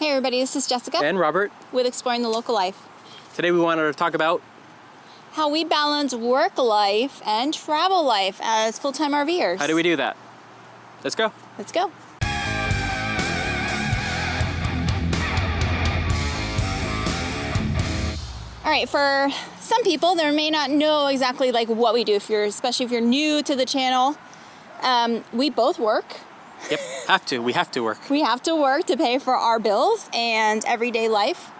Hey everybody, this is Jessica And Robert. with Exploring the Local Life. Today we wanted to talk about How we balance work life and travel life as full-time RVers. how do we do that. Let's go. Let's go. All right, for some people, they may not know exactly like what we do. Especially if you're new to the channel, we both work. Yep, we have to work. We have to work to pay for our bills and everyday life.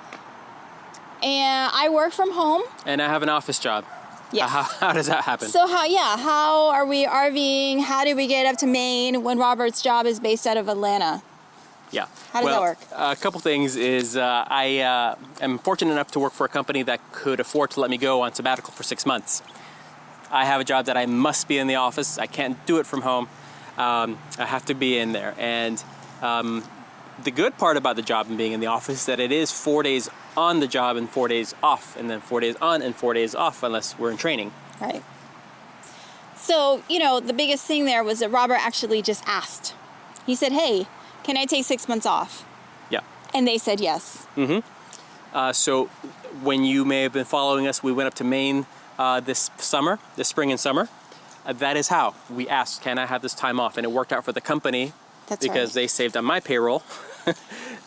And I work from home. And I have an office job. Yes. How does that happen? So how are we RVing? How did we get up to Maine when Robert's job is based out of Atlanta? Yeah. How does that work? A couple things is I am fortunate enough to work for a company that could afford to let me go on sabbatical for 6 months. I have a job that I must be in the office. I can't do it from home. I have to be in there. And the good part about the job and being in the office is that it is 4 days on the job and 4 days off, and then 4 days on and 4 days off unless we're in training. Right. So, the biggest thing there was that Robert actually just asked. He said, hey, can I take 6 months off? Yeah. And they said yes. So when you may have been following us, we went up to Maine this spring and summer. That is how we asked, can I have this time off? And it worked out for the company. That's because they saved on my payroll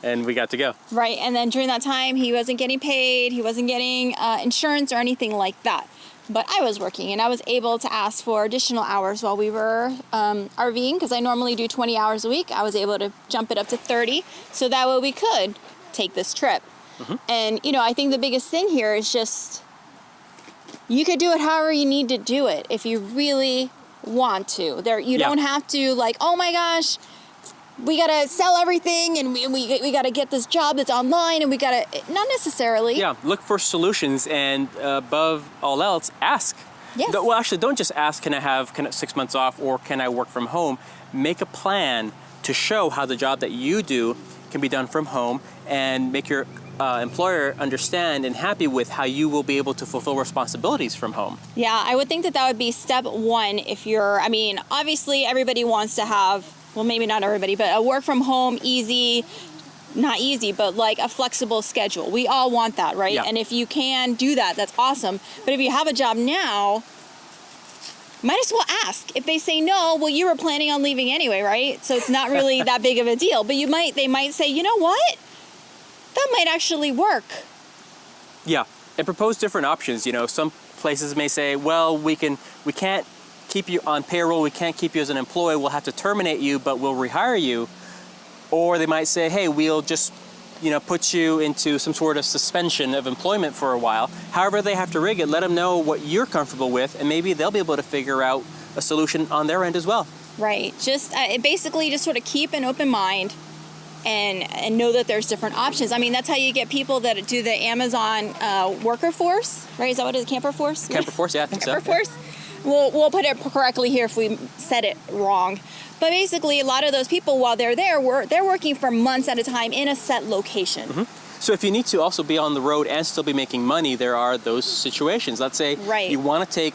and we got to go. Right. And then during that time, he wasn't getting paid. He wasn't getting insurance or anything like that. But I was working and I was able to ask for additional hours while we were RVing, because I normally do 20 hours a week. I was able to jump it up to 30 so that way we could take this trip. And, I think the biggest thing here is just you could do it however you need to do it if you really want to. You don't have to oh my gosh, we gotta sell everything and we gotta get this job that's online and we gotta, not necessarily. Yeah, look for solutions and above all else, ask. Yes. Well, actually, don't just ask, can I have 6 months off or can I work from home? Make a plan to show how the job that you do can be done from home and make your employer understand and happy with how you will be able to fulfill responsibilities from home. Yeah, I would think that would be step one if you're, obviously everybody wants to have, well, maybe not everybody, but a work from home not easy, but like a flexible schedule. We all want that, right? Yeah. And if you can do that, that's awesome. But if you have a job now, might as well ask. If they say no, well, you were planning on leaving anyway, right? So it's not really that big of a deal. But they might say, you know what? That might actually work. Yeah, and propose different options. Some places may say, well, we can't keep you on payroll, we can't keep you as an employee, we'll have to terminate you, but we'll rehire you. Or they might say, hey, we'll just put you into some sort of suspension of employment for a while. However they have to rig it, let them know what you're comfortable with, and maybe they'll be able to figure out a solution on their end as well. Right. Just basically just sort of keep an open mind and know that there's different options. That's how you get people that do the Amazon worker force, right? Is that what it is? Camper force? Camper force, yeah, I think Camper so. force. We'll put it correctly here if we said it wrong. But basically, a lot of those people, while they're there, they're working for months at a time in a set location. So if you need to also be on the road and still be making money, there are those situations. Let's say you want to take...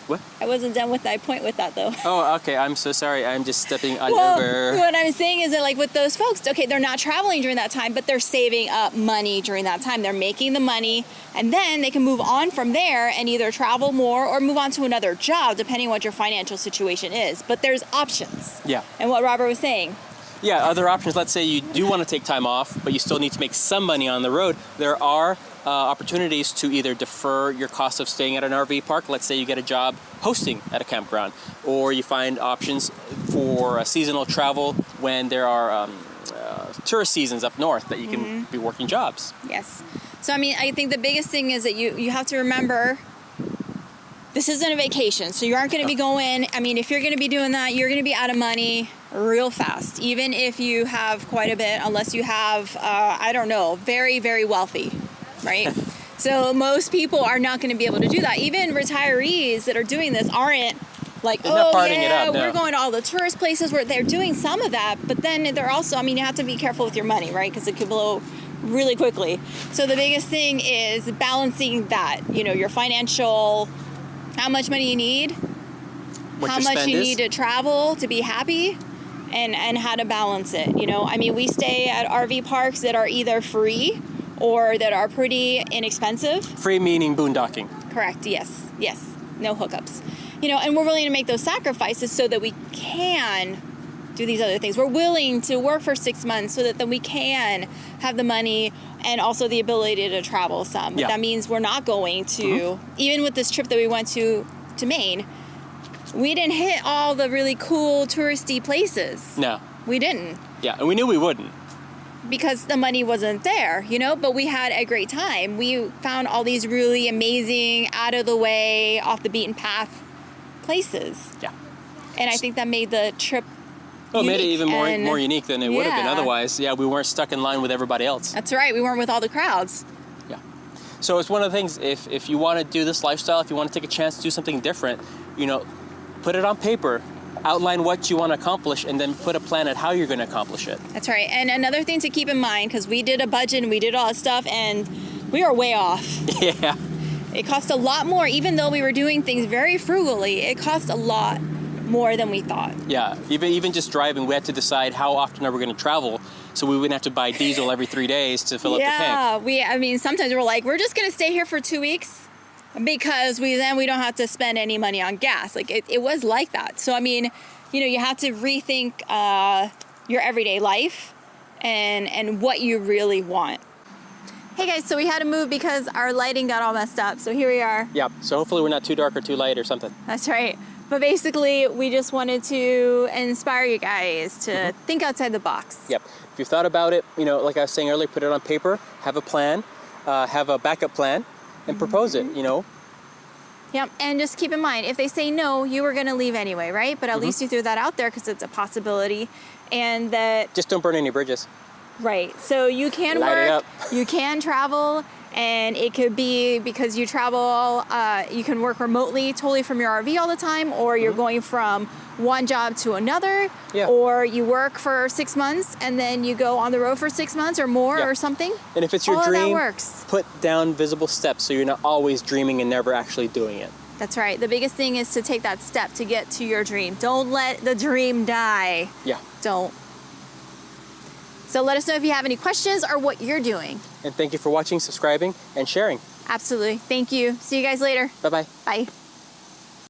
what? I wasn't done with my point with that, though. Oh, okay. I'm so sorry. I'm just stepping on over. What I'm saying is that, with those folks, okay, they're not traveling during that time, but they're saving up money during that time. They're making the money, and then they can move on from there and either travel more or move on to another job, depending on what your financial situation is. But there's options. Yeah. And what Robert was saying. Yeah, other options. Let's say you do want to take time off, but you still need to make some money on the road. There are opportunities to either defer your cost of staying at an RV park. Let's say you get a job hosting at a campground, or you find options for seasonal travel when there are tourist seasons up north that you can be working jobs. Yes. So, I think the biggest thing is that you have to remember this isn't a vacation, so you aren't going to be going, if you're going to be doing that, you're going to be out of money real fast, even if you have quite a bit, unless you have, very, very wealthy, right? So most people are not going to be able to do that. Even retirees that are doing this aren't we're going to all the tourist places where they're doing some of that, but then they're also, you have to be careful with your money, right? Because it could blow really quickly. So the biggest thing is balancing that, your financial, how much money you need, how much you need to travel to be happy, and how to balance it. You know, I mean, we stay at RV parks that are either free or that are pretty inexpensive. Free meaning boondocking. Correct. Yes. Yes. No hookups. You know, and we're willing to make those sacrifices so that we can do these other things. We're willing to work for 6 months so that then we can have the money and also the ability to travel some. Yeah. That means we're not going to, even with this trip that we went to Maine, we didn't hit all the really cool touristy places. No. We didn't. Yeah, and we knew we wouldn't. Because the money wasn't there, you know, but we had a great time. We found all these really amazing, out of the way, off the beaten path places. Yeah. And I think that made the trip Well, it made it unique even and- more unique than it would have been Yeah. otherwise. Yeah, we weren't stuck in line with everybody else. That's right. We weren't with all the crowds. Yeah. So it's one of the things, if you want to do this lifestyle, if you want to take a chance to do something different, you know, put it on paper, outline what you want to accomplish, and then put a plan at how you're going to accomplish it. That's right. And another thing to keep in mind, because we did a budget and we did all that stuff, and we are way off. Yeah. It cost a lot more, even though we were doing things very frugally. It cost a lot more than we thought. Yeah. Even just driving, we had to decide how often are we going to travel, so we wouldn't have to buy diesel every 3 days to fill up the tank. I mean, sometimes we're like, we're just going to stay here for 2 weeks because we don't have to spend any money on gas. Like it was like that. So, I mean, you know, you have to rethink your everyday life and what you really want. Hey guys, so we had to move because our lighting got all messed up. So here we are. Yeah. So hopefully we're not too dark or too light or something. That's right. But basically, we just wanted to inspire you guys to think outside the box. Yep. If you've thought about it, you know, like I was saying earlier, put it on paper, have a plan, have a backup plan, and propose it, you know. Yep, and just keep in mind, if they say no, you were going to leave anyway, right? But at least you threw that out there because it's a possibility, and that Just don't burn any bridges. right. So you can Light it work, up. you can travel, and it could be because you travel. You can work remotely, totally from your RV all the time, or you're going from one job to another, Yeah. or you work for 6 months and then you go on the road for 6 months or more Yeah. or something. And if it's your all dream, of that works. put down visible steps so you're not always dreaming and never actually doing it. That's right. The biggest thing is to take that step to get to your dream. Don't let the dream die. Yeah. Don't. So let us know if you have any questions or what you're doing. And thank you for watching, subscribing, and sharing. Absolutely. Thank you. See you guys later. Bye-bye. Bye.